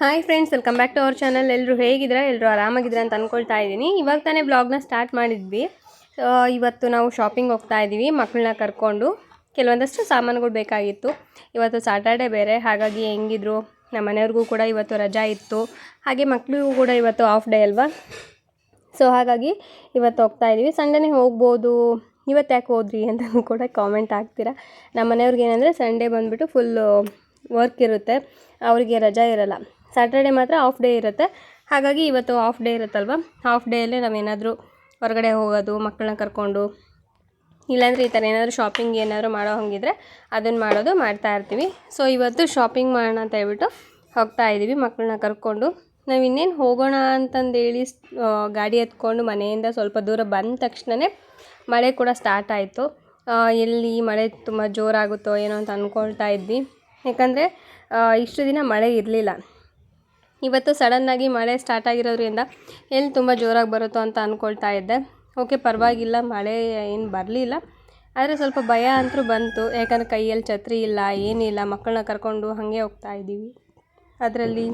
Hi friends, welcome back to our channel. ಎಲ್ಲರೂ ಹೇಗಿದ್ದೀರಾ? ಎಲ್ಲರೂ ಆರಾಮಾಗಿದ್ದೀರಾ ಅಂತ ಅಂದ್ಕೊಳ್ತಾ ಇದ್ದೀನಿ. ಇವಾಗ ತಾನೇ ಬ್ಲಾಗ್ನ ಸ್ಟಾರ್ಟ್ ಮಾಡಿದ್ವಿ. ಇವತ್ತು ನಾವು ಶಾಪಿಂಗ್ ಹೋಗ್ತಾ ಇದ್ದೀವಿ ಮಕ್ಕಳನ್ನ ಕರ್ಕೊಂಡು. ಕೆಲವೊಂದಷ್ಟು ಸಾಮಾನುಗಳು ಬೇಕಾಗಿತ್ತು. ಇವತ್ತು ಸಾಟರ್ಡೆ ಬೇರೆ, ಹಾಗಾಗಿ ಹೆಂಗಿದ್ರು ನಮ್ಮ ಮನೆಯವ್ರಿಗೂ ಕೂಡ ಇವತ್ತು ರಜಾ ಇತ್ತು, ಹಾಗೆ ಮಕ್ಕಳಿಗೂ ಕೂಡ ಇವತ್ತು ಆಫ್ ಡೇ ಅಲ್ವಾ. ಸೊ ಹಾಗಾಗಿ ಇವತ್ತು ಹೋಗ್ತಾ ಇದ್ದೀವಿ. ಸಂಡೇನೇ ಹೋಗ್ಬೋದು, ಇವತ್ತು ಯಾಕೆ ಹೋದ್ರಿ ಅಂತ ಕೂಡ ಕಾಮೆಂಟ್ ಆಗ್ತೀರಾ. ನಮ್ಮ ಮನೆಯವ್ರಿಗೆ ಏನಂದರೆ ಸಂಡೇ ಬಂದುಬಿಟ್ಟು ಫುಲ್ಲು ವರ್ಕ್ ಇರುತ್ತೆ, ಅವರಿಗೆ ರಜಾ ಇರಲ್ಲ. ಸ್ಯಾಟರ್ಡೆ ಮಾತ್ರ ಆಫ್ ಡೇ ಇರುತ್ತೆ. ಹಾಗಾಗಿ ಇವತ್ತು ಆಫ್ ಡೇ ಇರುತ್ತಲ್ವ, ಆಫ್ ಡೇಯಲ್ಲೇ ನಾವೇನಾದರೂ ಹೊರಗಡೆ ಹೋಗೋದು ಮಕ್ಕಳನ್ನ ಕರ್ಕೊಂಡು, ಇಲ್ಲಾಂದರೆ ಈ ಥರ ಏನಾದರೂ ಶಾಪಿಂಗ್ ಏನಾದರೂ ಮಾಡೋ ಹಂಗಿದ್ರೆ ಅದನ್ನು ಮಾಡ್ತಾ ಇರ್ತೀವಿ. ಸೊ ಇವತ್ತು ಶಾಪಿಂಗ್ ಮಾಡೋಣ ಅಂತ ಹೇಳ್ಬಿಟ್ಟು ಹೋಗ್ತಾ ಇದ್ದೀವಿ ಮಕ್ಕಳನ್ನ ಕರ್ಕೊಂಡು. ನಾವು ಇನ್ನೇನು ಹೋಗೋಣ ಅಂತಂದೇಳಿ ಗಾಡಿ ಎತ್ಕೊಂಡು ಮನೆಯಿಂದ ಸ್ವಲ್ಪ ದೂರ ಬಂದ ತಕ್ಷಣವೇ ಮಳೆ ಕೂಡ ಸ್ಟಾರ್ಟ್ ಆಯಿತು. ಎಲ್ಲಿ ಮಳೆ ತುಂಬ ಜೋರಾಗುತ್ತೋ ಏನೋ ಅಂತ ಅಂದ್ಕೊಳ್ತಾ ಇದ್ವಿ, ಯಾಕಂದರೆ ಇಷ್ಟು ದಿನ ಮಳೆ ಇರಲಿಲ್ಲ. ಇವತ್ತು ಸಡನ್ನಾಗಿ ಮಳೆ ಸ್ಟಾರ್ಟ್ ಆಗಿರೋದ್ರಿಂದ ಎಲ್ಲಿ ತುಂಬ ಜೋರಾಗಿ ಬರುತ್ತೋ ಅಂತ ಅಂದ್ಕೊಳ್ತಾ ಇದ್ದೆ. ಓಕೆ, ಪರವಾಗಿಲ್ಲ, ಮಳೆ ಏನು ಬರಲಿಲ್ಲ, ಆದರೆ ಸ್ವಲ್ಪ ಭಯ ಅಂತೂ ಬಂತು. ಯಾಕಂದರೆ ಕೈಯಲ್ಲಿ ಛತ್ರಿ ಇಲ್ಲ, ಏನಿಲ್ಲ, ಮಕ್ಕಳನ್ನ ಕರ್ಕೊಂಡು ಹಾಗೆ ಹೋಗ್ತಾ ಇದ್ದೀವಿ. ಅದರಲ್ಲಿ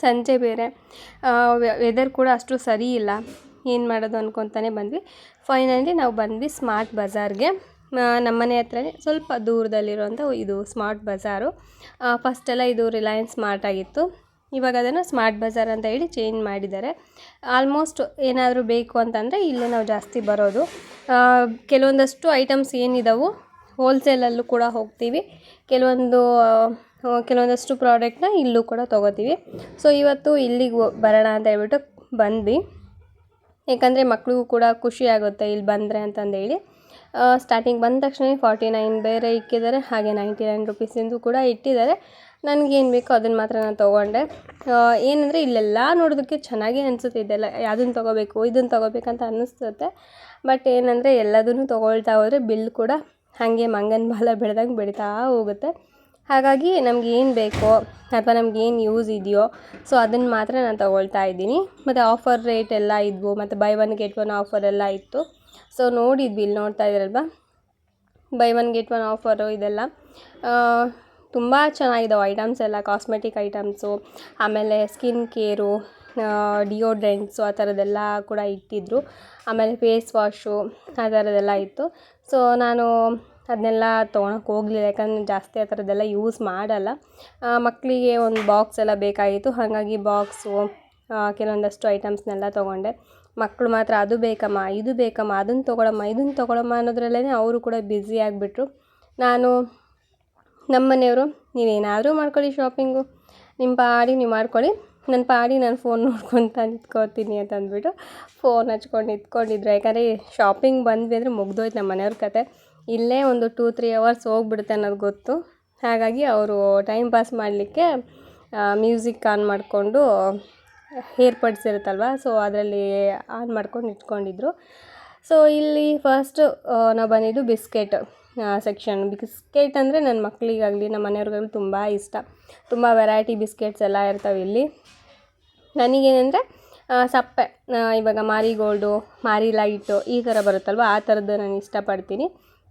ಸಂಜೆ ಬೇರೆ, ವೆದರ್ ಕೂಡ ಅಷ್ಟು ಸರಿ ಇಲ್ಲ. ಏನು ಮಾಡೋದು ಅಂದ್ಕೊತಾನೆ ಬಂದ್ವಿ. ಫೈನಲಿ ನಾವು ಬಂದ್ವಿ ಸ್ಮಾರ್ಟ್ ಬಜಾರ್ಗೆ. ನಮ್ಮನೆ ಹತ್ರನೇ ಸ್ವಲ್ಪ ದೂರದಲ್ಲಿರುವಂಥ ಇದು ಸ್ಮಾರ್ಟ್ ಬಜಾರು. ಫಸ್ಟೆಲ್ಲ ಇದು ರಿಲಯನ್ಸ್ ಸ್ಮಾರ್ಟ್ ಆಗಿತ್ತು, ಇವಾಗ ಅದನ್ನು ಸ್ಮಾರ್ಟ್ ಬಜಾರ್ ಅಂತ ಹೇಳಿ ಚೇಂಜ್ ಮಾಡಿದ್ದಾರೆ. ಆಲ್ಮೋಸ್ಟ್ ಏನಾದರೂ ಬೇಕು ಅಂತಂದರೆ ಇಲ್ಲೇ ನಾವು ಜಾಸ್ತಿ ಬರೋದು. ಕೆಲವೊಂದಷ್ಟು ಐಟಮ್ಸ್ ಏನಿದಾವೆ ಹೋಲ್ಸೇಲಲ್ಲೂ ಕೂಡ ಹೋಗ್ತೀವಿ, ಕೆಲವೊಂದಷ್ಟು ಪ್ರಾಡಕ್ಟ್ನ ಇಲ್ಲೂ ಕೂಡ ತೊಗೋತೀವಿ. ಸೊ ಇವತ್ತು ಇಲ್ಲಿಗೆ ಬರೋಣ ಅಂತ ಹೇಳ್ಬಿಟ್ಟು ಬಂದ್ವಿ, ಯಾಕಂದರೆ ಮಕ್ಳಿಗೂ ಕೂಡ ಖುಷಿ ಆಗುತ್ತೆ ಇಲ್ಲಿ ಬಂದರೆ ಅಂತಂದೇಳಿ. ಸ್ಟಾರ್ಟಿಂಗ್ ಬಂದ ತಕ್ಷಣ 49 ಬೇರೆ ಇಕ್ಕಿದ್ದಾರೆ, ಹಾಗೆ 99 ರುಪೀಸಿಂದು ಕೂಡ ಇಟ್ಟಿದ್ದಾರೆ. ನನಗೇನು ಬೇಕೋ ಅದನ್ನು ಮಾತ್ರ ನಾನು ತೊಗೊಂಡೆ. ಏನಂದರೆ ಇಲ್ಲೆಲ್ಲ ನೋಡೋದಕ್ಕೆ ಚೆನ್ನಾಗೇ ಅನಿಸುತ್ತೆ, ಇದೆಲ್ಲ ಅದನ್ನು ತೊಗೋಬೇಕು ಇದನ್ನು ತೊಗೋಬೇಕಂತ ಅನ್ನಿಸುತ್ತೆ. ಬಟ್ ಏನಂದರೆ ಎಲ್ಲದನ್ನು ತೊಗೊಳ್ತಾ ಹೋದರೆ ಬಿಲ್ ಕೂಡ ಹಾಗೆ ಮಂಗನ ಬಾಲ ಬೆಳೆದಂಗೆ ಬೆಳೀತಾ ಹೋಗುತ್ತೆ. ಹಾಗಾಗಿ ನಮಗೇನು ಬೇಕೋ ಅಥವಾ ನಮಗೇನು ಯೂಸ್ ಇದೆಯೋ ಸೊ ಅದನ್ನು ಮಾತ್ರ ನಾನು ತೊಗೊಳ್ತಾ ಇದ್ದೀನಿ. ಮತ್ತು ಆಫರ್ ರೇಟ್ ಎಲ್ಲ ಇದ್ವು, ಮತ್ತು ಬೈ 1 get 1 ಆಫರ್ ಎಲ್ಲ ಇತ್ತು. ಸೊ ನೋಡಿದ್ವಿ, ಇಲ್ಲಿ ನೋಡ್ತಾ ಇದ್ದೀರಲ್ವ, ಬೈ 1 get 1 ಆಫರು ಇದೆಲ್ಲ ತುಂಬ ಚೆನ್ನಾಗಿದ್ದಾವೆ ಐಟಮ್ಸ್ ಎಲ್ಲ. ಕಾಸ್ಮೆಟಿಕ್ ಐಟಮ್ಸು, ಆಮೇಲೆ ಸ್ಕಿನ್ ಕೇರು, ಡಿಯೋಡ್ರೆಂಟ್ಸು ಆ ಥರದ್ದೆಲ್ಲ ಕೂಡ ಇಟ್ಟಿದ್ದರು. ಆಮೇಲೆ ಫೇಸ್ ವಾಶು ಆ ಥರದ್ದೆಲ್ಲ ಇತ್ತು. ಸೊ ನಾನು ಅದನ್ನೆಲ್ಲ ತೊಗೊಳಕ್ಕೆ ಹೋಗಲಿಲ್ಲ, ಯಾಕಂದರೆ ಜಾಸ್ತಿ ಆ ಥರದ್ದೆಲ್ಲ ಯೂಸ್ ಮಾಡಲ್ಲ. ಮಕ್ಕಳಿಗೆ ಒಂದು ಬಾಕ್ಸ್ ಎಲ್ಲ ಬೇಕಾಗಿತ್ತು, ಹಾಗಾಗಿ ಬಾಕ್ಸು, ಕೆಲವೊಂದಷ್ಟು ಐಟಮ್ಸ್ನೆಲ್ಲ ತೊಗೊಂಡೆ. ಮಕ್ಕಳು ಮಾತ್ರ ಅದು ಬೇಕಮ್ಮ ಇದು ಬೇಕಮ್ಮ, ಅದನ್ನು ತೊಗೊಳಮ್ಮ ಅನ್ನೋದ್ರಲ್ಲೇ ಅವರು ಕೂಡ ಬ್ಯುಸಿ ಆಗಿಬಿಟ್ರು. ನಮ್ಮ ಮನೆಯವರು ನೀವೇನಾದರೂ ಮಾಡ್ಕೊಳ್ಳಿ ಶಾಪಿಂಗು, ನಿಮ್ಮ ಪಾಡಿ ನೀವು ಮಾಡ್ಕೊಳ್ಳಿ, ನನ್ನ ಪಾಡಿ ನಾನು ಫೋನ್ ನೋಡ್ಕೊತ ನಿಂತ್ಕೋತೀನಿ ಅಂತ ಅಂದ್ಬಿಟ್ಟು ಫೋನ್ ಹಚ್ಕೊಂಡು ನಿಂತ್ಕೊಂಡಿದ್ರು. ಯಾಕಂದರೆ ಶಾಪಿಂಗ್ ಬಂದ್ವಿ ಅಂದರೆ ಮುಗ್ದೋಯ್ತು ನಮ್ಮ ಮನೆಯವ್ರ ಕತೆ. ಇಲ್ಲೇ ಒಂದು 2-3 ಅವರ್ಸ್ ಹೋಗ್ಬಿಡುತ್ತೆ ಅನ್ನೋದು ಗೊತ್ತು. ಹಾಗಾಗಿ ಅವರು ಟೈಮ್ ಪಾಸ್ ಮಾಡಲಿಕ್ಕೆ ಮ್ಯೂಸಿಕ್ ಆನ್ ಮಾಡಿಕೊಂಡು, ಏರ್ಪಡ್ಸ್ ಇರುತ್ತಲ್ವ, ಸೊ ಅದರಲ್ಲಿ ಆನ್ ಮಾಡ್ಕೊಂಡು ಇಟ್ಕೊಂಡಿದ್ರು. ಸೊ ಇಲ್ಲಿ ಫಸ್ಟು ನಾವು ಬಂದಿದ್ದು ಬಿಸ್ಕೆಟ್ ಸೆಕ್ಷನ್. ಬಿಸ್ಕೆಟ್ ಅಂದರೆ ನನ್ನ ಮಕ್ಕಳಿಗಾಗಲಿ ನಮ್ಮ ಮನೆಯವ್ರಿಗಾಗಲಿ ತುಂಬ ಇಷ್ಟ. ತುಂಬ ವೆರೈಟಿ ಬಿಸ್ಕೆಟ್ಸ್ ಎಲ್ಲ ಇರ್ತವೆ ಇಲ್ಲಿ. ನನಗೇನೆಂದರೆ ಸಪ್ಪೆ, ಇವಾಗ ಮಾರಿಗೋಲ್ಡು, ಮಾರಿ ಲೈಟು ಈ ಥರ ಬರುತ್ತಲ್ವ, ಆ ಥರದ್ದು ನಾನು ಇಷ್ಟಪಡ್ತೀನಿ.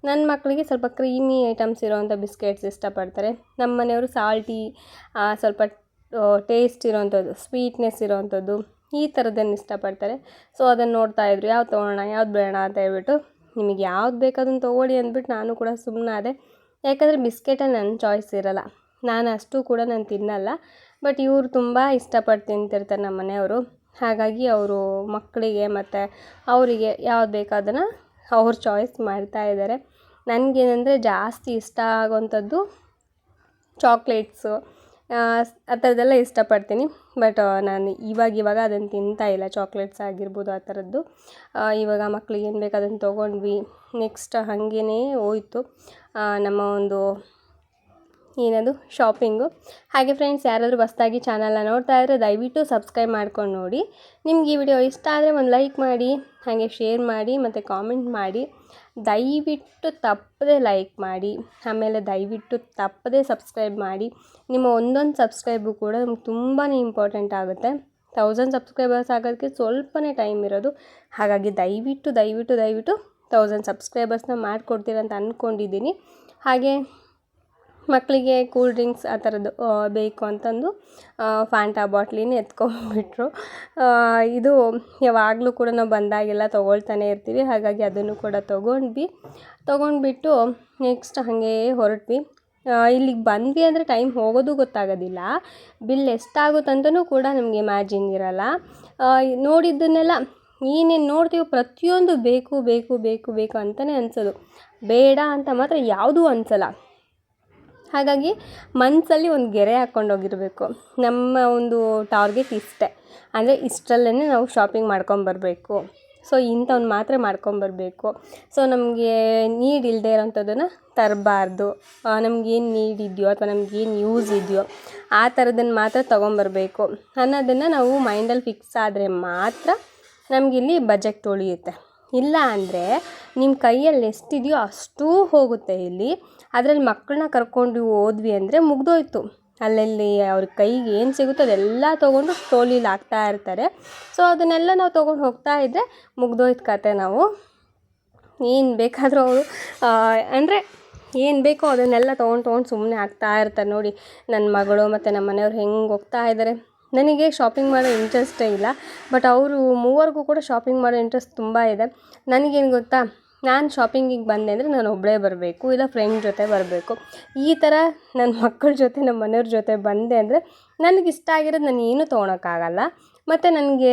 ನನ್ನ ಮಕ್ಕಳಿಗೆ ಸ್ವಲ್ಪ ಕ್ರೀಮಿ ಐಟಮ್ಸ್ ಇರೋವಂಥ ಬಿಸ್ಕೆಟ್ಸ್ ಇಷ್ಟಪಡ್ತಾರೆ. ನಮ್ಮ ಮನೆಯವರು ಸಾಲ್ಟಿ, ಸ್ವಲ್ಪ ಟೇಸ್ಟ್ ಇರೋವಂಥದ್ದು, ಸ್ವೀಟ್ನೆಸ್ ಇರೋವಂಥದ್ದು ಈ ಥರದ್ದನ್ನು ಇಷ್ಟಪಡ್ತಾರೆ. ಸೊ ಅದನ್ನು ನೋಡ್ತಾಯಿದ್ರು, ಯಾವ್ದು ತೊಗೊಳ್ಳೋಣ ಯಾವ್ದು ಬೇಡ ಅಂತ ಹೇಳ್ಬಿಟ್ಟು. ನಿಮಗೆ ಯಾವ್ದು ಬೇಕು ಅದನ್ನು ತೊಗೊಳ್ಳಿ ಅಂದ್ಬಿಟ್ಟು ನಾನು ಕೂಡ ಸುಮ್ಮನಾದೆ. ಯಾಕಂದರೆ ಬಿಸ್ಕೆಟಲ್ಲಿ ನನ್ನ ಚಾಯ್ಸ್ ಇರೋಲ್ಲ, ಅಷ್ಟು ಕೂಡ ನಾನು ತಿನ್ನಲ್ಲ. ಬಟ್ ಇವರು ತುಂಬ ಇಷ್ಟಪಟ್ಟು ತಿಂತಿರ್ತಾರೆ ನಮ್ಮ ಮನೆಯವರು. ಹಾಗಾಗಿ ಅವರು ಮಕ್ಕಳಿಗೆ ಮತ್ತು ಅವರಿಗೆ ಯಾವ್ದು ಬೇಕು ಅದನ್ನು ಅವ್ರು ಚಾಯ್ಸ್ ಮಾಡ್ತಾಯಿದ್ದಾರೆ. ನನಗೇನೆಂದರೆ ಜಾಸ್ತಿ ಇಷ್ಟ ಆಗೋವಂಥದ್ದು ಚಾಕ್ಲೇಟ್ಸು, ಆ ಥರದ್ದೆಲ್ಲ ಇಷ್ಟಪಡ್ತೀನಿ. ಬಟ್ ನಾನು ಇವಾಗ ಅದನ್ನು ತಿಂತಾಯಿಲ್ಲ, ಚಾಕ್ಲೇಟ್ಸ್ ಆಗಿರ್ಬೋದು ಆ ಥರದ್ದು. ಇವಾಗ ಮಕ್ಳಿಗೆ ಏನು ಬೇಕು ಅದನ್ನು ತೊಗೊಂಡ್ವಿ. ನೆಕ್ಸ್ಟ್ ಹಾಗೇ ಹೋಯ್ತು ನಮ್ಮ ಒಂದು ಏನದು ಶಾಪಿಂಗು. ಹಾಗೆ ಫ್ರೆಂಡ್ಸ್, ಯಾರಾದರೂ ಹೊಸ್ದಾಗಿ ಚಾನಲ್ನ ನೋಡ್ತಾ ಇದ್ದರೆ ದಯವಿಟ್ಟು ಸಬ್ಸ್ಕ್ರೈಬ್ ಮಾಡ್ಕೊಂಡು ನೋಡಿ. ನಿಮ್ಗೆ ಈ ವಿಡಿಯೋ ಇಷ್ಟ ಆದರೆ ಒಂದು ಲೈಕ್ ಮಾಡಿ, ಹಾಗೆ ಶೇರ್ ಮಾಡಿ ಮತ್ತು ಕಾಮೆಂಟ್ ಮಾಡಿ. ದಯವಿಟ್ಟು ತಪ್ಪದೆ ಲೈಕ್ ಮಾಡಿ, ಆಮೇಲೆ ದಯವಿಟ್ಟು ತಪ್ಪದೆ ಸಬ್ಸ್ಕ್ರೈಬ್ ಮಾಡಿ. ನಿಮ್ಮ ಒಂದೊಂದು ಸಬ್ಸ್ಕ್ರೈಬು ಕೂಡ ನಮ್ಗೆ ತುಂಬಾ ಇಂಪಾರ್ಟೆಂಟ್ ಆಗುತ್ತೆ. 1000 ಸಬ್ಸ್ಕ್ರೈಬರ್ಸ್ ಆಗೋದಕ್ಕೆ ಸ್ವಲ್ಪನೇ ಟೈಮ್ ಇರೋದು. ಹಾಗಾಗಿ ದಯವಿಟ್ಟು 1000 ಸಬ್ಸ್ಕ್ರೈಬರ್ಸ್ನ ಮಾಡಿಕೊಡ್ತೀರಂತ ಅಂದ್ಕೊಂಡಿದ್ದೀನಿ. ಹಾಗೆ ಮಕ್ಕಳಿಗೆ ಕೂಲ್ ಡ್ರಿಂಕ್ಸ್ ಆ ಥರದ್ದು ಬೇಕು ಅಂತಂದು ಫ್ಯಾಂಟಾ ಬಾಟ್ಲಿನ ಎತ್ಕೊಂಡ್ಬಿಟ್ರು. ಇದು ಯಾವಾಗಲೂ ಕೂಡ ನಾವು ಬಂದಾಗೆಲ್ಲ ತೊಗೊಳ್ತಾನೆ ಇರ್ತೀವಿ. ಹಾಗಾಗಿ ಅದನ್ನು ಕೂಡ ತೊಗೊಂಡ್ಬಿಟ್ಟು ನೆಕ್ಸ್ಟ್ ಹಾಗೇ ಹೊರಟ್ವಿ. ಇಲ್ಲಿಗೆ ಬಂದ್ವಿ ಅಂದರೆ ಟೈಮ್ ಹೋಗೋದು ಗೊತ್ತಾಗೋದಿಲ್ಲ. ಬಿಲ್ ಎಷ್ಟಾಗುತ್ತಂತನೂ ಕೂಡ ನಮಗೆ ಇಮ್ಯಾಜಿನ್ ಇರೋಲ್ಲ. ನೋಡಿದ್ದನ್ನೆಲ್ಲ ಏನೇನು ನೋಡ್ತೀವೋ ಪ್ರತಿಯೊಂದು ಬೇಕು ಬೇಕು ಬೇಕು ಬೇಕು ಅಂತಲೇ ಅನಿಸೋದು, ಬೇಡ ಅಂತ ಮಾತ್ರ ಯಾವುದೂ ಅನಿಸಲ್ಲ. ಹಾಗಾಗಿ ಮನಸ್ಸಲ್ಲಿ ಒಂದು ಗೆರೆ ಹಾಕ್ಕೊಂಡೋಗಿರಬೇಕು. ನಮ್ಮ ಒಂದು ಟಾರ್ಗೆಟ್ ಇಷ್ಟೇ, ಅಂದರೆ ಇಷ್ಟರಲ್ಲೇ ನಾವು ಶಾಪಿಂಗ್ ಮಾಡ್ಕೊಂಬರಬೇಕು. ಸೊ ಇಂಥವ್ನು ಮಾತ್ರ ಮಾಡ್ಕೊಂಬರಬೇಕು. ಸೊ ನಮಗೆ ನೀಡ್ ಇಲ್ಲದೆ ಇರೋಂಥದ್ದನ್ನು ತರಬಾರ್ದು. ನಮಗೇನು ನೀಡ್ ಇದೆಯೋ ಅಥವಾ ನಮಗೇನು ಯೂಸ್ ಇದೆಯೋ ಆ ಥರದನ್ನು ಮಾತ್ರ ತೊಗೊಂಬರಬೇಕು ಅನ್ನೋದನ್ನು ನಾವು ಮೈಂಡಲ್ಲಿ ಫಿಕ್ಸ್ ಆದರೆ ಮಾತ್ರ ನಮಗಿಲ್ಲಿ ಬಜೆಟ್ ಉಳಿಯುತ್ತೆ. ಇಲ್ಲ ಅಂದರೆ ನಿಮ್ಮ ಕೈಯಲ್ಲಿ ಎಷ್ಟಿದೆಯೋ ಅಷ್ಟೂ ಹೋಗುತ್ತೆ ಇಲ್ಲಿ. ಅದರಲ್ಲಿ ಮಕ್ಕಳನ್ನ ಕರ್ಕೊಂಡು ಹೋದ್ವಿ ಅಂದರೆ ಮುಗ್ದೋಯ್ತು. ಅಲ್ಲಲ್ಲಿ ಅವ್ರ ಕೈಗೆ ಏನು ಸಿಗುತ್ತೋ ಅದೆಲ್ಲ ತೊಗೊಂಡು ಟ್ರೋಲಿಲಿ ಹಾಕ್ತಾ ಇರ್ತಾರೆ. ಸೊ ಅದನ್ನೆಲ್ಲ ನಾವು ತೊಗೊಂಡು ಹೋಗ್ತಾ ಇದ್ದರೆ ಮುಗ್ದೋಯ್ತು ಕತೆ. ನಾವು ಏನು ಬೇಕಾದರೂ ಅವರು ಅಂದರೆ ಏನು ಬೇಕೋ ಅದನ್ನೆಲ್ಲ ತೊಗೊಂಡು ಸುಮ್ಮನೆ ಹಾಕ್ತಾ ಇರ್ತಾರೆ. ನೋಡಿ ನನ್ನ ಮಗಳು ಮತ್ತು ನಮ್ಮ ಮನೆಯವ್ರು ಹೆಂಗೆ ಹೋಗ್ತಾ ಇದ್ದಾರೆ. ನನಗೆ ಶಾಪಿಂಗ್ ಮಾಡೋ ಇಂಟ್ರೆಸ್ಟೇ ಇಲ್ಲ, ಬಟ್ ಅವರು ಮೂವರಿಗೂ ಕೂಡ ಶಾಪಿಂಗ್ ಮಾಡೋ ಇಂಟ್ರೆಸ್ಟ್ ತುಂಬ ಇದೆ. ನನಗೇನು ಗೊತ್ತಾ, ನಾನು ಶಾಪಿಂಗಿಗೆ ಬಂದೆ ಅಂದರೆ ನಾನು ಒಬ್ಬಳೇ ಬರಬೇಕು, ಇಲ್ಲ ಫ್ರೆಂಡ್ ಜೊತೆ ಬರಬೇಕು. ಈ ಥರ ನನ್ನ ಮಕ್ಕಳ ಜೊತೆ ನಮ್ಮ ಮನೆಯವ್ರ ಜೊತೆ ಬಂದೆ ಅಂದರೆ ನನಗಿಷ್ಟ ಆಗಿರೋದು ನಾನು ಏನೂ ತೊಗೊಳಕ್ಕಾಗಲ್ಲ. ಮತ್ತು ನನಗೆ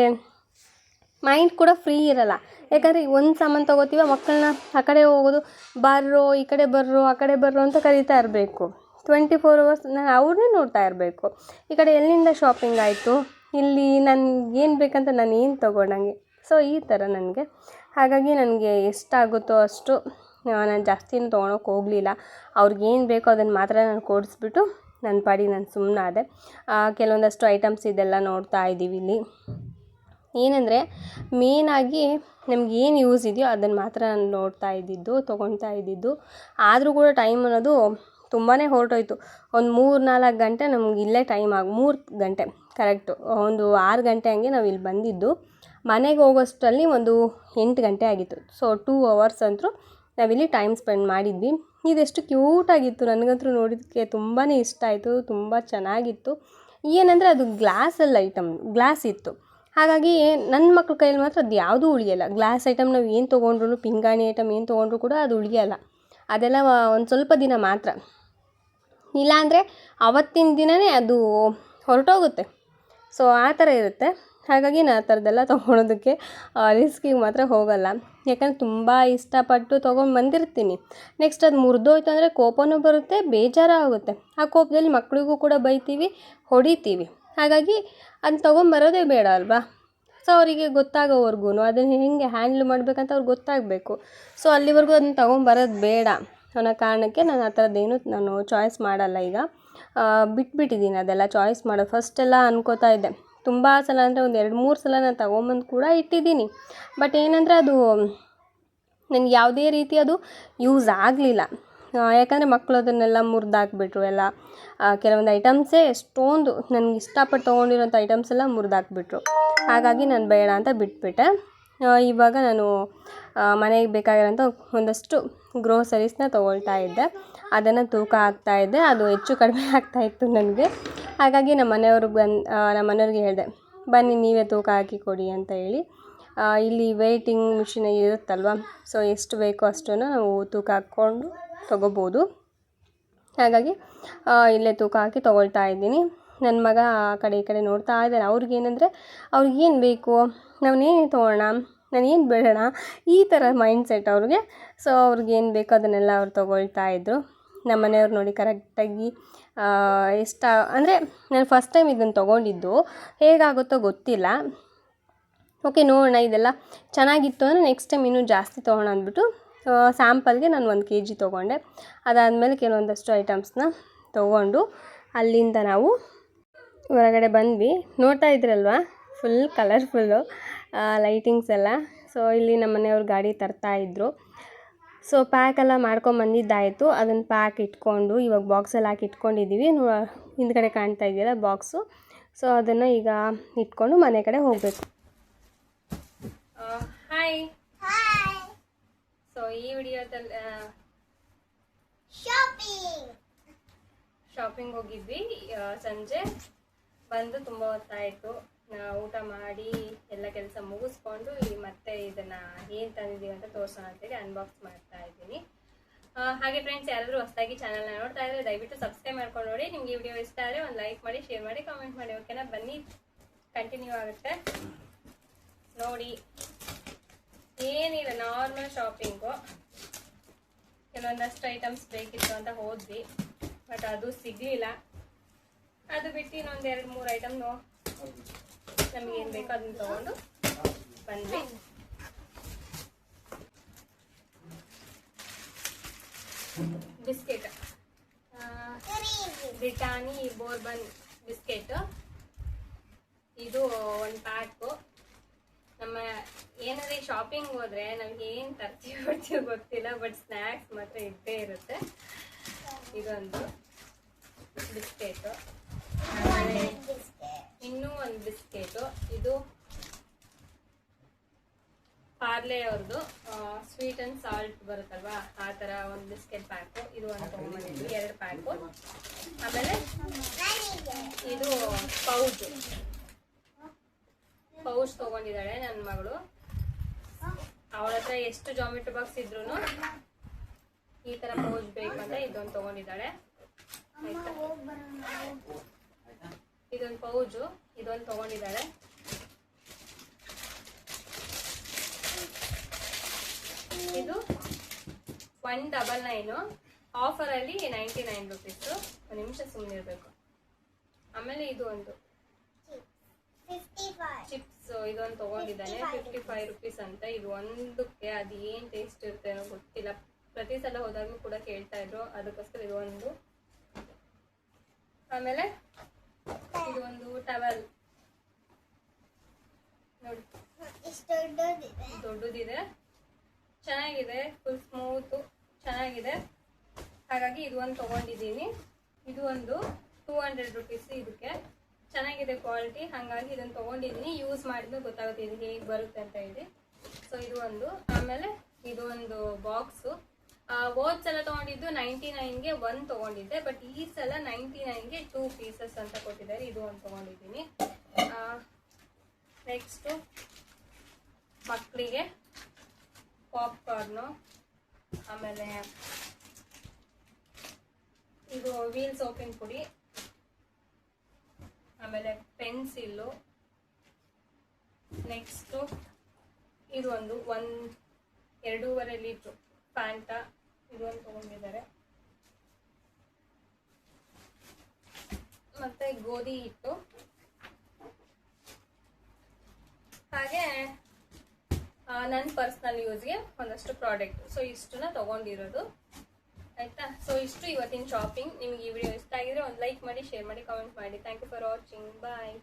ಮೈಂಡ್ ಕೂಡ ಫ್ರೀ ಇರೋಲ್ಲ. ಯಾಕಂದರೆ ಒಂದು ಸಾಮಾನು ತೊಗೋತೀವ, ಮಕ್ಕಳನ್ನ ಆ ಕಡೆ ಹೋಗೋದು, ಬರ್ರೋ ಈ ಕಡೆ ಬರ್ರೋ ಆ ಕಡೆ ಬರ್ರೋ ಅಂತ ಕರೀತಾ ಇರಬೇಕು. 24 hours ನಾನು ಅವ್ರನ್ನೇ ನೋಡ್ತಾ ಇರಬೇಕು. ಈ ಕಡೆ ಎಲ್ಲಿಂದ ಶಾಪಿಂಗ್ ಆಯಿತು, ಇಲ್ಲಿ ನನಗೆ ಏನು ಬೇಕಂತ ನಾನು ಏನು ತೊಗೊಂಡಂಗೆ. ಸೊ ಈ ಥರ ನನಗೆ. ಹಾಗಾಗಿ ನನಗೆ ಎಷ್ಟಾಗುತ್ತೋ ಅಷ್ಟು ನಾನು ಜಾಸ್ತಿನೂ ತೊಗೊಳಕ್ಕೆ ಹೋಗಲಿಲ್ಲ. ಅವ್ರಿಗೇನು ಬೇಕೋ ಅದನ್ನು ಮಾತ್ರ ನಾನು ಕೊಡಿಸ್ಬಿಟ್ಟು ನನ್ನ ಪಾಡಿಗೆ ನಾನು ಸುಮ್ಮನಾದೆ. ಕೆಲವೊಂದಷ್ಟು ಐಟಮ್ಸ್ ಇದೆಲ್ಲ ನೋಡ್ತಾ ಇದ್ದೀವಿ ಇಲ್ಲಿ. ಏನಂದರೆ ಮೇಯ್ನಾಗಿ ನಮಗೇನು ಯೂಸ್ ಇದೆಯೋ ಅದನ್ನು ಮಾತ್ರ ನಾನು ತೊಗೊಳ್ತಾ ಇದ್ದಿದ್ದು. ಆದರೂ ಕೂಡ ಟೈಮ್ ಅನ್ನೋದು ತುಂಬಾ ಹೊರಟೋಯ್ತು. ಒಂದು 3-4 ಗಂಟೆ ನಮ್ಗೆ ಇಲ್ಲೇ 3 ಗಂಟೆ ಕರೆಕ್ಟು. ಒಂದು 6 ಗಂಟೆ ಹಂಗೆ ನಾವು ಇಲ್ಲಿ ಬಂದಿದ್ದು. ಮನೆಗೆ ಹೋಗೋಷ್ಟರಲ್ಲಿ ಒಂದು 8 ಗಂಟೆ ಆಗಿತ್ತು. ಸೊ 2 hours ಅಂತೂ ನಾವಿಲ್ಲಿ ಟೈಮ್ ಸ್ಪೆಂಡ್ ಮಾಡಿದ್ವಿ. ಇದೆಷ್ಟು ಕ್ಯೂಟಾಗಿತ್ತು, ನನಗಂತೂ ನೋಡಿದ್ದಕ್ಕೆ ತುಂಬಾ ಇಷ್ಟ ಆಯಿತು. ತುಂಬ ಚೆನ್ನಾಗಿತ್ತು. ಏನಂದರೆ ಅದು ಗ್ಲಾಸ್ ಇತ್ತು. ಹಾಗಾಗಿ ನನ್ನ ಮಕ್ಳ ಕೈಯಲ್ಲಿ ಮಾತ್ರ ಅದು ಯಾವುದೂ ಉಳಿಯಲ್ಲ. ಗ್ಲಾಸ್ ಐಟಮ್ ನಾವು ಏನು ತೊಗೊಂಡ್ರು, ಪಿಂಗಾಣಿ ಐಟಮ್ ಏನು ತೊಗೊಂಡ್ರು ಕೂಡ ಅದು ಉಳಿಯಲ್ಲ. ಅದೆಲ್ಲ ಒಂದು ಸ್ವಲ್ಪ ದಿನ ಮಾತ್ರ, ಇಲ್ಲಾಂದರೆ ಆವತ್ತಿನ ದಿನವೇ ಅದು ಹೊರಟೋಗುತ್ತೆ. ಸೊ ಆ ಥರ ಇರುತ್ತೆ. ಹಾಗಾಗಿ ನಾನು ಆ ಥರದ್ದೆಲ್ಲ ತೊಗೊಳೋದಕ್ಕೆ ರಿಸ್ಕಿಗೆ ಮಾತ್ರ ಹೋಗಲ್ಲ. ಯಾಕಂದರೆ ತುಂಬ ಇಷ್ಟಪಟ್ಟು ಬಂದಿರ್ತೀನಿ. ನೆಕ್ಸ್ಟ್ ಅದು ಮುರಿದೋಯ್ತು ಅಂದರೆ ಕೋಪನೂ ಬರುತ್ತೆ, ಬೇಜಾರು ಆಗುತ್ತೆ. ಆ ಕೋಪದಲ್ಲಿ ಮಕ್ಕಳಿಗೂ ಕೂಡ ಬೈತೀವಿ, ಹೊಡಿತೀವಿ. ಹಾಗಾಗಿ ಅದನ್ನ ತೊಗೊಂಬರೋದೇ ಬೇಡ ಅಲ್ವಾ. ಸೊ ಅವರಿಗೆ ಗೊತ್ತಾಗೋವರೆಗೂ ಅದನ್ನು ಹೇಗೆ ಹ್ಯಾಂಡ್ಲ್ ಮಾಡಬೇಕಂತ ಅವ್ರಿಗೆ ಗೊತ್ತಾಗಬೇಕು. ಸೊ ಅಲ್ಲಿವರೆಗೂ ಅದನ್ನ ತೊಗೊಂಬರೋದು ಬೇಡ ಅನ್ನೋ ಕಾರಣಕ್ಕೆ ನಾನು ಆ ಥರದ್ದೇನು ನಾನು ಚಾಯ್ಸ್ ಮಾಡಲ್ಲ. ಈಗ ಬಿಟ್ಬಿಟ್ಟಿದ್ದೀನಿ ಅದೆಲ್ಲ ಚಾಯ್ಸ್ ಮಾಡೋದು. ಫಸ್ಟೆಲ್ಲ ಅನ್ಕೋತಾ ಇದ್ದೆ, ತುಂಬ ಸಲ ಅಂದರೆ ಒಂದು 2-3 ಸಲ ನಾನು ತೊಗೊಂಬಂದು ಕೂಡ ಇಟ್ಟಿದ್ದೀನಿ. ಬಟ್ ಏನಂದರೆ ಅದು ನನಗೆ ಯಾವುದೇ ರೀತಿ ಅದು ಯೂಸ್ ಆಗಲಿಲ್ಲ. ಯಾಕಂದರೆ ಮಕ್ಕಳು ಅದನ್ನೆಲ್ಲ ಮುರಿದಾಕ್ಬಿಟ್ರು ಎಲ್ಲ. ಕೆಲವೊಂದು ಐಟಮ್ಸೇ ಎಷ್ಟೊಂದು ನನಗೆ ಇಷ್ಟಪಟ್ಟು ತೊಗೊಂಡಿರೋಂಥ ಐಟಮ್ಸ್ ಎಲ್ಲ ಮುರಿದಾಕ್ಬಿಟ್ರು. ಹಾಗಾಗಿ ನಾನು ಬೇಡ ಅಂತ ಬಿಟ್ಬಿಟ್ಟೆ. ಇವಾಗ ನಾನು ಮನೆಗೆ ಬೇಕಾಗಿರೋಂಥ ಒಂದಷ್ಟು ಗ್ರೋಸರೀಸ್ನ ತೊಗೊಳ್ತಾ ಇದ್ದೆ. ಅದನ್ನು ತೂಕ ಹಾಕ್ತಾಯಿದ್ದೆ. ಅದು ಹೆಚ್ಚು ಕಡಿಮೆ ಆಗ್ತಾಯಿತ್ತು ನನಗೆ. ಹಾಗಾಗಿ ನಮ್ಮ ಮನೆಯವ್ರಿಗೆ ಹೇಳಿದೆ, ಬನ್ನಿ ನೀವೇ ತೂಕ ಹಾಕಿ ಕೊಡಿ ಅಂತ ಹೇಳಿ. ಇಲ್ಲಿ ವೆಯ್ಟಿಂಗ್ ಮಿಷಿನ್ ಇರುತ್ತಲ್ವ, ಸೊ ಎಷ್ಟು ಬೇಕೋ ಅಷ್ಟನ್ನು ನಾವು ತೂಕ ಹಾಕ್ಕೊಂಡು ತೊಗೋಬೋದು. ಹಾಗಾಗಿ ಇಲ್ಲೇ ತೂಕ ಹಾಕಿ ತೊಗೊಳ್ತಾ ಇದ್ದೀನಿ. ನನ್ನ ಮಗ ಆ ಕಡೆ ಈ ಕಡೆ ನೋಡ್ತಾ ಇದ್ದಾರೆ. ಅವ್ರಿಗೇನೆಂದರೆ ಅವ್ರಿಗೇನು ಬೇಕು, ನಾವೇನು ತೊಗೊಳ್ಳೋಣ, ನಾನೇನು ಬೇಡೋಣ, ಈ ಥರ ಮೈಂಡ್ಸೆಟ್ ಅವ್ರಿಗೆ. ಸೊ ಅವ್ರಿಗೇನು ಬೇಕೋ ಅದನ್ನೆಲ್ಲ ಅವ್ರು ತೊಗೊಳ್ತಾ ಇದ್ದರು. ನಮ್ಮ ಮನೆಯವ್ರು ನೋಡಿ ಕರೆಕ್ಟಾಗಿ ಅಂದರೆ ನಾನು ಫಸ್ಟ್ ಟೈಮ್ ಇದನ್ನು ತೊಗೊಂಡಿದ್ದು. ಹೇಗಾಗುತ್ತೋ ಗೊತ್ತಿಲ್ಲ. ಓಕೆ ನೋಡೋಣ, ಇದೆಲ್ಲ ಚೆನ್ನಾಗಿತ್ತು ಅಂದರೆ ನೆಕ್ಸ್ಟ್ ಟೈಮ್ ಇನ್ನೂ ಜಾಸ್ತಿ ತೊಗೊಳ್ಳೋಣ ಅಂದ್ಬಿಟ್ಟು ಸ್ಯಾಂಪಲ್ಗೆ ನಾನು 1 kg ತೊಗೊಂಡೆ. ಅದಾದಮೇಲೆ ಕೆಲವೊಂದಷ್ಟು ಐಟಮ್ಸ್ನ ತೊಗೊಂಡು ಅಲ್ಲಿಂದ ನಾವು ಹೊರಗಡೆ ಬಂದ್ವಿ. ನೋಡ್ತಾ ಇದ್ರಲ್ವ, ಫುಲ್ ಕಲರ್ಫುಲ್ಲು ಲೈಟಿಂಗ್ಸ್ ಎಲ್ಲ. ಸೊ ಇಲ್ಲಿ ನಮ್ಮ ಮನೆಯವ್ರು ಗಾಡಿ ತರ್ತಾಯಿದ್ರು. ಸೊ ಪ್ಯಾಕೆಲ್ಲ ಮಾಡ್ಕೊಂಬಂದಿದ್ದಾಯಿತು. ಅದನ್ನು ಪ್ಯಾಕ್ ಇಟ್ಕೊಂಡು ಇವಾಗ ಬಾಕ್ಸಲ್ಲಿ ಹಾಕಿ ಇಟ್ಕೊಂಡಿದ್ದೀವಿ. ಹಿಂದ್ಗಡೆ ಕಾಣ್ತಾ ಇದೆಯಲ್ಲ ಬಾಕ್ಸು. ಸೊ ಅದನ್ನು ಈಗ ಇಟ್ಕೊಂಡು ಮನೆ ಕಡೆ ಹೋಗಬೇಕು. ಹಾಯ್. ಸೊ ಈ ವಿಡಿಯೋದಲ್ಲಿ ಶಾಪಿಂಗ್ ಹೋಗಿದ್ವಿ ಸಂಜೆ ಬಂದು ತುಂಬ ಹೊತ್ತಾಯಿತು. ಊಟ ಮಾಡಿ ಎಲ್ಲ ಕೆಲಸ ಮುಗಿಸ್ಕೊಂಡು ಮತ್ತೆ ಇದನ್ನು ಏನು ತಂದಿದ್ದೀವಿ ಅಂತ ತೋರಿಸೋಣ ಅಂತೇಳಿ ಅನ್ಬಾಕ್ಸ್ ಮಾಡ್ತಾ ಇದ್ದೀನಿ. ಹಾಗೆ ಫ್ರೆಂಡ್ಸ್, ಯಾರಾದರೂ ಹೊಸದಾಗಿ ಚಾನಲ್ನ ನೋಡ್ತಾ ಇದ್ರೆ ದಯವಿಟ್ಟು ಸಬ್ಸ್ಕ್ರೈಬ್ ಮಾಡ್ಕೊಂಡು ನೋಡಿ. ನಿಮ್ಗೆ ಈ ವಿಡಿಯೋ ಇಷ್ಟ ಆದರೆ ಒಂದು ಲೈಕ್ ಮಾಡಿ, ಶೇರ್ ಮಾಡಿ, ಕಾಮೆಂಟ್ ಮಾಡಿ. ಓಕೆನಾ? ಬನ್ನಿ, ಕಂಟಿನ್ಯೂ ಆಗುತ್ತೆ ನೋಡಿ. ಏನಿಲ್ಲ, ನಾರ್ಮಲ್ ಶಾಪಿಂಗು. ಕೆಲವೊಂದಷ್ಟು ಐಟಮ್ಸ್ ಬೇಕಿತ್ತು ಅಂತ ಹೋದ್ವಿ, ಬಟ್ ಅದು ಸಿಗಲಿಲ್ಲ. ಅದು ಬಿಟ್ಟು ಇನ್ನೊಂದು 2-3 ಐಟಮ್ ನಮಗೇನು ಬೇಕೋ ಅದನ್ನ ತಗೊಂಡು ಬಂದ್ವಿ. ಬಿಸ್ಕೆಟ್, ಬ್ರಿಟಾನಿ ಬೋರ್ಬನ್ ಬಿಸ್ಕೆಟ್, ಇದು ಒಂದು ಪ್ಯಾಕು. ನಮ್ಮ ಏನಾದ್ರೆ ಶಾಪಿಂಗ್ ಹೋದ್ರೆ ನಮ್ಗೆ ಏನು ತರ್ತೀವಿ ಬರ್ತೀವಿ ಗೊತ್ತಿಲ್ಲ, ಬಟ್ ಸ್ನ್ಯಾಕ್ಸ್ ಮಾತ್ರ ಇದ್ದೇ ಇರುತ್ತೆ. ಇದೊಂದು ಬಿಸ್ಕೆಟು, ಆಮೇಲೆ ಇನ್ನೂ ಒಂದು ಬಿಸ್ಕೆಟು. ಇದು ಪಾರ್ಲೆ ಅವ್ರದ್ದು ಸ್ವೀಟ್ ಅಂಡ್ ಸಾಲ್ಟ್ ಬರುತ್ತಲ್ವಾ, ಆ ಥರ ಒಂದು ಬಿಸ್ಕೆಟ್ ಪ್ಯಾಕು. ಇದು ಒಂದು ತೊಗೊಂಡಿದ್ವಿ, 2 ಪ್ಯಾಕು. ಆಮೇಲೆ ಇದು ಪೌಚ್ ತೊಗೊಂಡಿದ್ದಾಳೆ ನನ್ನ ಮಗಳು. ಅವಳ ಹತ್ರ ಎಷ್ಟು ಜಾಮಿಟ್ರಿ ಬಾಕ್ಸ್ ಇದ್ರು ಈ ಥರ ಪೌಚ್ ಬೇಕಂತ ಇದೊಂದು ತೊಗೊಂಡಿದ್ದಾಳೆ. ಆಯ್ತಾ? ಇದೊಂದು ಪೌಚು, ಇದೊಂದು ತೊಗೊಂಡಿದ್ದಾಳೆ. ಇದು 199, ಆಫರಲ್ಲಿ 99 ರುಪೀಸು. ಒಂದು ನಿಮಿಷ ಸುಮ್ಮನೆ ಇರಬೇಕು. ಆಮೇಲೆ ಇದು ಒಂದು ಚಿಪ್ಸ್, ಇದೊಂದು ತೊಗೊಂಡಿದ್ದಾನೆ, 55 ರುಪೀಸ್ ಅಂತ. ಇದು ಒಂದಕ್ಕೆ ಅದು ಏನು ಟೇಸ್ಟ್ ಇರುತ್ತೆ ಅನ್ನೋ ಗೊತ್ತಿಲ್ಲ. ಪ್ರತಿ ಸಲ ಹೋದಾಗಲೂ ಕೂಡ ಕೇಳ್ತಾ ಇದ್ರು, ಅದಕ್ಕೋಸ್ಕರ ಇದು ಒಂದು. ಆಮೇಲೆ ಇದು ಒಂದು ಟವಲ್ ನೋಡಿ, ದೊಡ್ಡದಿದೆ, ಚೆನ್ನಾಗಿದೆ, ಫುಲ್ ಸ್ಮೂತು, ಚೆನ್ನಾಗಿದೆ. ಹಾಗಾಗಿ ಇದು ಒಂದು ತೊಗೊಂಡಿದ್ದೀನಿ. ಇದು ಒಂದು 200 ರುಪೀಸ್. ಇದಕ್ಕೆ ಚೆನ್ನಾಗಿದೆ ಕ್ವಾಲಿಟಿ, ಹಾಗಾಗಿ ಇದನ್ನು ತೊಗೊಂಡಿದ್ದೀನಿ. ಯೂಸ್ ಮಾಡಿದ್ರೆ ಗೊತ್ತಾಗುತ್ತೆ ಇದು ಹೇಗೆ ಬರುತ್ತೆ ಅಂತ ಹೇಳಿ. ಸೊ ಇದು ಒಂದು. ಆಮೇಲೆ ಇದು ಒಂದು ಬಾಕ್ಸು. ಹೋದ ಸಲ ತೊಗೊಂಡಿದ್ದು 99ಗೆ 1 ತೊಗೊಂಡಿದ್ದೆ, ಬಟ್ ಈ ಸಲ 99ಗೆ 2 ಪೀಸಸ್ ಅಂತ ಕೊಟ್ಟಿದ್ದಾರೆ. ಇದು ಒಂದು ತೊಗೊಂಡಿದ್ದೀನಿ. ನೆಕ್ಸ್ಟು ಮಕ್ಕಳಿಗೆ ಪಾಪ್ಕಾರ್ನು, ಆಮೇಲೆ ಇದು ವೀಲ್ ಸೋಪಿನ ಪುಡಿ, ಆಮೇಲೆ ಪೆನ್ಸಿಲ್ಲು. ನೆಕ್ಸ್ಟು ಇದು ಒಂದು 2.5 ಲೀಟ್ರು ಫ್ಯಾಂಟಾ, ಇದು ಒಂದು ತೊಗೊಂಡಿದ್ದಾರೆ. ಮತ್ತೆ ಗೋಧಿ ಹಿಟ್ಟು, ಹಾಗೆ ನನ್ನ ಪರ್ಸ್ನಲ್ ಯೂಸ್ಗೆ ಒಂದಷ್ಟು ಪ್ರಾಡಕ್ಟ್. ಸೊ ಇಷ್ಟನ್ನ ತೊಗೊಂಡಿರೋದು. ಆಯ್ತಾ? ಸೊ ಇಷ್ಟು ಇವತ್ತಿನ ಶಾಪಿಂಗ್. ನಿಮಗೆ ಈ ವಿಡಿಯೋ ಇಷ್ಟ ಆಗಿದ್ರೆ ಒಂದು ಲೈಕ್ ಮಾಡಿ, ಶೇರ್ ಮಾಡಿ, ಕಾಮೆಂಟ್ ಮಾಡಿ. Thank you for watching. Bye.